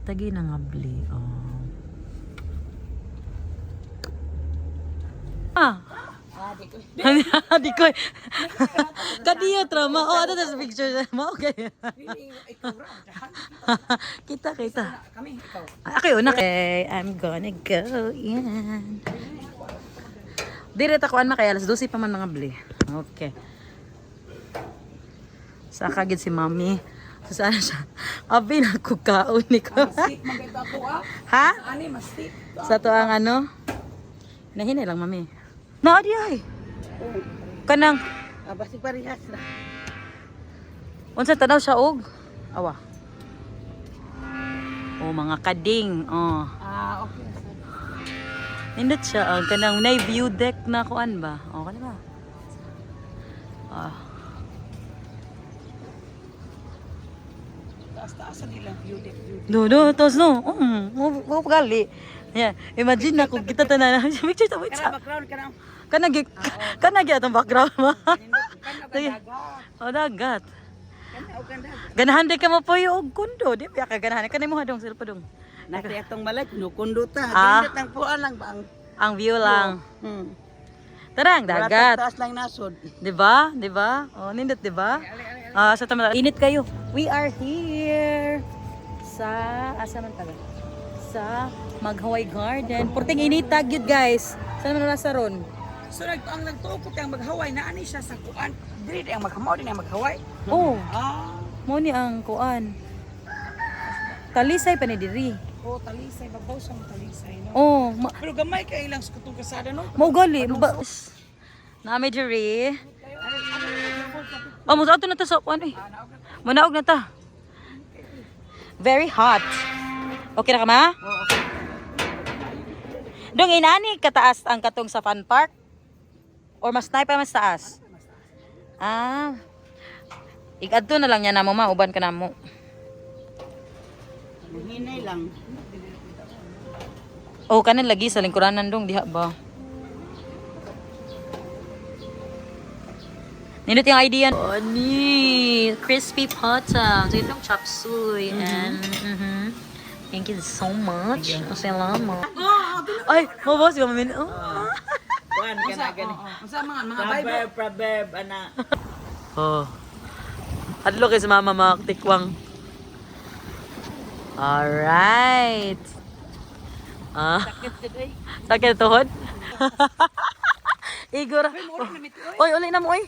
Tagi na nga bli. Oh. Ah. Di ko. Kadiyo trauma. Oh, ano sa picture mo? Okay. Kita. Okay, una. Okay, I'm gonna go in. Dire ta kuan makaya alas 12 pa man mga bli. Okay. Sa kagid si Mami. So saan siya? Abi na kukaon ni ko. Ha? Sa to ang ano? Nahinay lang Mami. Na di ay. Kanang Basi parehas na. unsa tanaw siya og? Awa. Oh, mga kading. Oh. Okay. Nindot siya kanang nay view deck na kuan ba? Oh, kana ba? Taas-taasan nilang view deck. No, tos no. Mo gali. Yeah, imagine na kung kita tanan picture ta wait sa. Background ka na. Kanagi atong background mo. Sige. Dagat. Oh, dagat. Kana og ganda. Ganahan di ka mo po og kundo, di ba ka ganahan kanay mo hadong silpa dong. Nati atong balay kunukunduta. Ah. Ganda tang puan lang ba ang Ang view lang. Hmm. Tara, ang dagat. Taas lang nasod. Di ba? Di ba? Oh, nindot, di ba? Sa tama. Init kayo. We are here sa asa man pala? Sa Mag-Hawaii Garden. Purting initag yun, guys. Saan man nasa ron? So ang nagtuupot ang mag-Hawaii na ani siya sa kuan. Dili ang mag-Hawaii din ang mag-Hawaii. Oh, Ah. mo ni ang kuan. Talisay pa ni diri. Oh, talisay babaw sang talisay no. Oh, Pero gamay kay ilang skutong kasada no. mo gali. Nami diri. Oh, mo ato na ta sa kuan eh. Manaog na ta. Very hot. Okay na ka ma? Oo. Dong inani kataas ang katong sa fun park? Or mas tayo pa mas taas? Ah. Igadto na lang niya na mo ma, uban ka na mo. Hinay lang. Oh, kanan lagi sa lingkuranan dong diha ba? Nindot yung idea. Oh, ni crispy pata. So itong chop suey and thank you so much. Salamat. Ay, mabos ka mamin. Oh. Kuan kana gani. Unsa mga Bible proverb ana. Oh. Adlo kay sa mama maktikwang. Alright. Sakit tuhod? Igor. Oy, uli na mo oy.